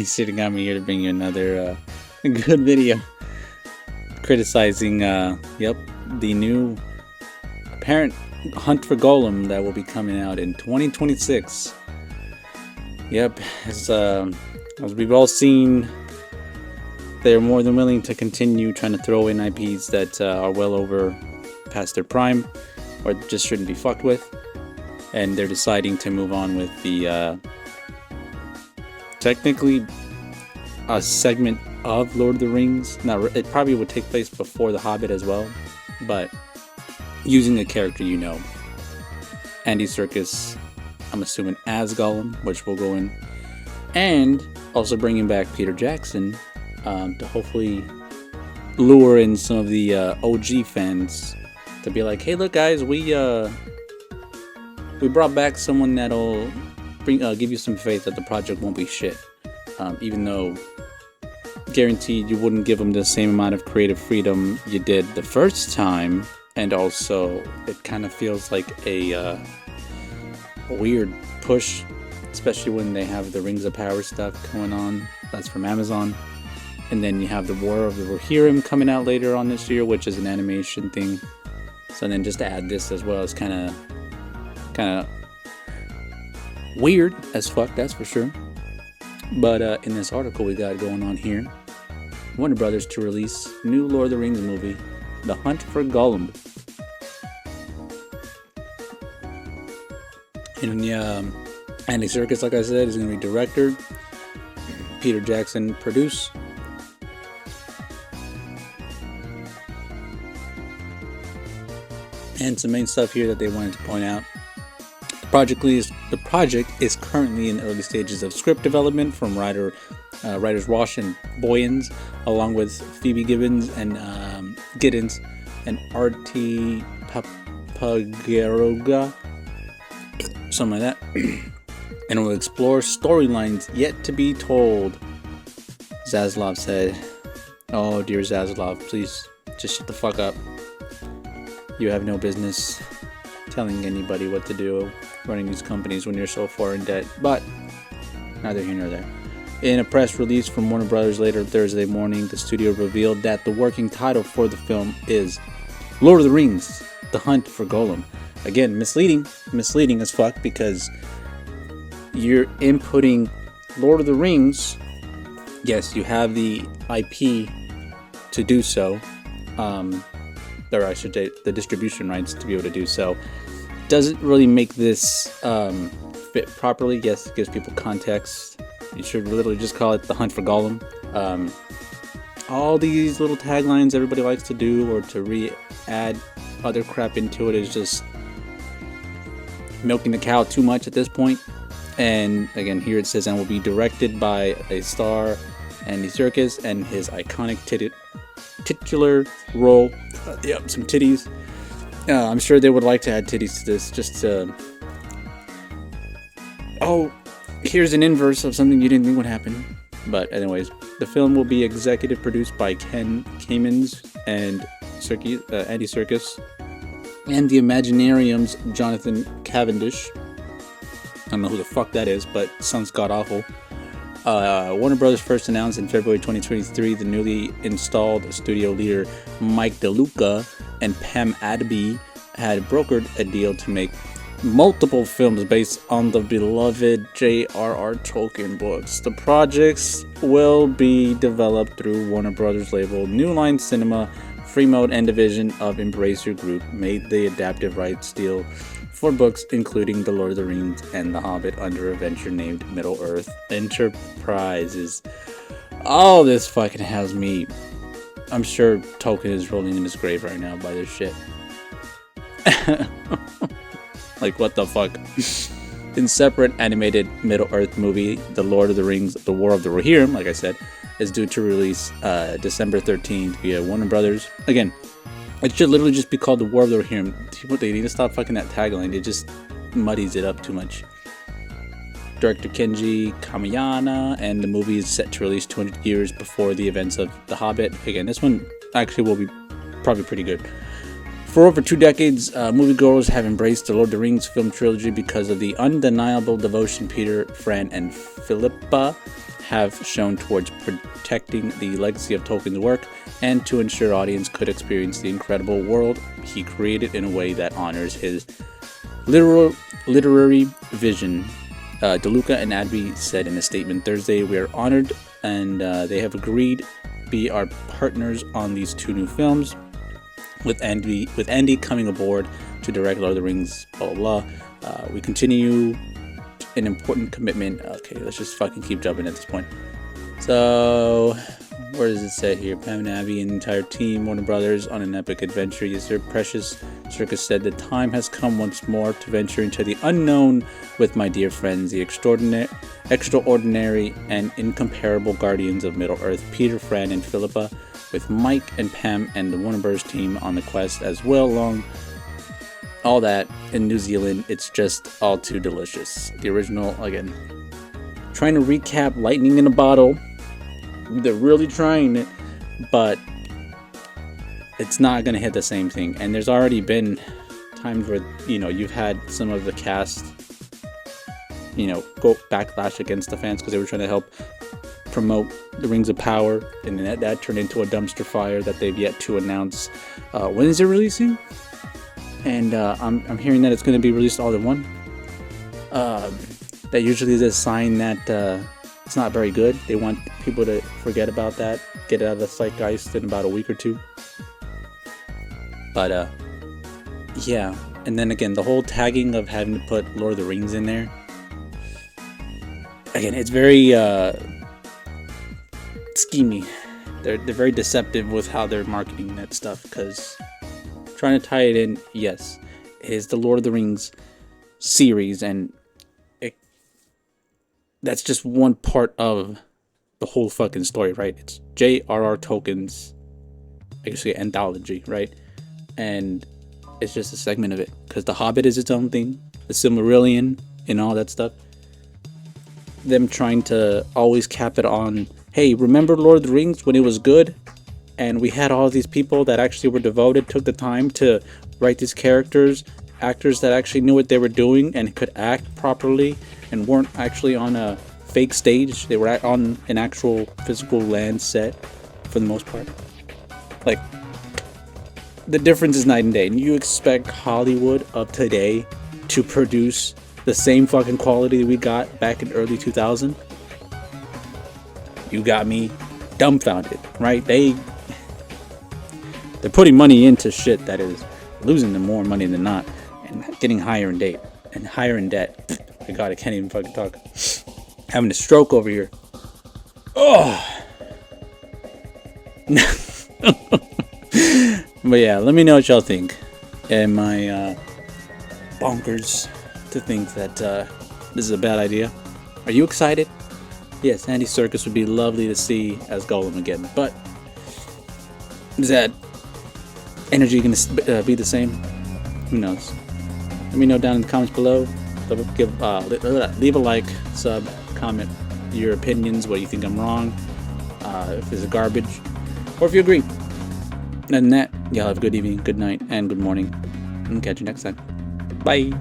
You should have got me here to bring you another good video criticizing, the new apparent Hunt for Gollum that will be coming out in 2026. Yep, as we've all seen, they're more than willing to continue trying to throw in IPs that are well over past their prime or just shouldn't be fucked with. And they're deciding to move on with the technically a segment of Lord of the Rings. Now, it probably would take place before The Hobbit as well, but using a character you know. Andy Serkis, I'm assuming as Gollum, which we'll go in. And also bringing back Peter Jackson to hopefully lure in some of the OG fans to be like, hey, look, guys, we brought back someone that'll give you some faith that the project won't be shit. Even though guaranteed you wouldn't give them the same amount of creative freedom you did the first time. And also, it kind of feels like a weird push, especially when they have the Rings of Power stuff going on. That's from Amazon. And then you have the War of the Rohirrim coming out later on this year, which is an animation thing. So then just to add this as well is kind of weird as fuck, that's for sure. But in this article we got going on here, Warner Brothers to release new Lord of the Rings movie, The Hunt for Gollum. And Andy Serkis, like I said, is going to be director. Peter Jackson produce. And some main stuff here that they wanted to point out. The project is currently in the early stages of script development from writers Rosh and Boyens, along with Phoebe Giddens and Artie Papageroga, something like that. And will explore storylines yet to be told. Zaslav said, "Oh dear Zaslav, please just shut the fuck up. You have no business telling anybody what to do, running these companies when you're so far in debt." But neither here nor there. In a press release from Warner Brothers later Thursday morning, the studio revealed that the working title for the film is Lord of the Rings, The Hunt for Gollum. Again, misleading as fuck, because you're inputting Lord of the Rings. Yes, you have the IP to do so, or I should say the distribution rights to be able to do so. Doesn't really make this fit properly. Yes, it gives people context. You should literally just call it The Hunt for Gollum. All these little taglines everybody likes to do, or to re-add other crap into it, is just milking the cow too much at this point. And again, here it says, and will be directed by a star, Andy Serkis, and his iconic titular role. Yep, some titties. I'm sure they would like to add titties to this, just to... Oh, here's an inverse of something you didn't think would happen. But anyways, the film will be executive produced by Ken Kamins and Andy Serkis, and the Imaginarium's Jonathan Cavendish. I don't know who the fuck that is, but sounds god-awful. Warner Brothers first announced in February 2023 the newly installed studio leader Mike DeLuca and Pam Adby had brokered a deal to make multiple films based on the beloved J.R.R. Tolkien books. The projects will be developed through Warner Brothers label New Line Cinema, Freemode, and division of Embracer Group made the adaptive rights deal for books including The Lord of the Rings and The Hobbit under a venture named Middle-earth Enterprises. All this fucking has me... I'm sure Tolkien is rolling in his grave right now by this shit. Like, what the fuck? In separate animated Middle-earth movie, The Lord of the Rings, The War of the Rohirrim, like I said, is due to release December 13th via Warner Brothers. Again, it should literally just be called The War of the Rohirrim. They need to stop fucking that tagline. It just muddies it up too much. Director Kenji Kamiyana, and the movie is set to release 200 years before the events of The Hobbit. Again, this one actually will be probably pretty good. For over 2 decades, moviegoers have embraced the Lord of the Rings film trilogy because of the undeniable devotion Peter, Fran, and Philippa have shown towards protecting the legacy of Tolkien's work and to ensure audience could experience the incredible world he created in a way that honors his literary vision. DeLuca and Adby said in a statement Thursday, "We are honored and they have agreed to be our partners on these 2 new films, with Andy coming aboard to direct Lord of the Rings, blah blah blah. We continue an important commitment." Okay, let's just fucking keep jumping at this point. So, where does it say here? Pam and Abby and the entire team, Warner Brothers, on an epic adventure. Yes, sir. Precious Circus said, "The time has come once more to venture into the unknown with my dear friends, the extraordinary and incomparable guardians of Middle-earth, Peter, Fran, and Philippa, with Mike and Pam and the Warner Bros. Team on the quest as well along all that in New Zealand. It's just all too delicious." The original, again, trying to recap Lightning in a Bottle. They're really trying it, but it's not going to hit the same thing. And there's already been times where, you've had some of the cast, go backlash against the fans because they were trying to help promote the Rings of Power, and then that turned into a dumpster fire that they've yet to announce. When is it releasing? And I'm hearing that it's going to be released all in one. That usually is a sign that it's not very good. They want people to forget about that, get it out of the zeitgeist in about a week or 2. But yeah, and then again, the whole tagging of having to put Lord of the Rings in there. Again, it's very schemy. They're very deceptive with how they're marketing that stuff, because trying to tie it in, yes, it is the Lord of the Rings series, and that's just one part of the whole fucking story, right? It's J.R.R. Tolkien's, I guess, anthology, right? And it's just a segment of it, because The Hobbit is its own thing, the Silmarillion and all that stuff. Them trying to always cap it on, hey, remember Lord of the Rings when it was good? And we had all these people that actually were devoted, took the time to write these characters, actors that actually knew what they were doing and could act properly and weren't actually on a fake stage. They were on an actual physical land set for the most part. Like, the difference is night and day. And you expect Hollywood of today to produce the same fucking quality we got back in early 2000? You got me dumbfounded, right? They're putting money into shit that is losing them more money than not, and getting higher in debt. My God, I can't even fucking talk. Having a stroke over here. Oh. But yeah, let me know what y'all think. Am I bonkers to think that this is a bad idea? Are you excited? Yes, Andy Serkis would be lovely to see as Gollum again, but is that energy going to be the same? Who knows? Let me know down in the comments below. Leave a like, sub, comment your opinions, what you think I'm wrong, if it's garbage, or if you agree. And that, y'all have a good evening, good night, and good morning. And catch you next time. Bye.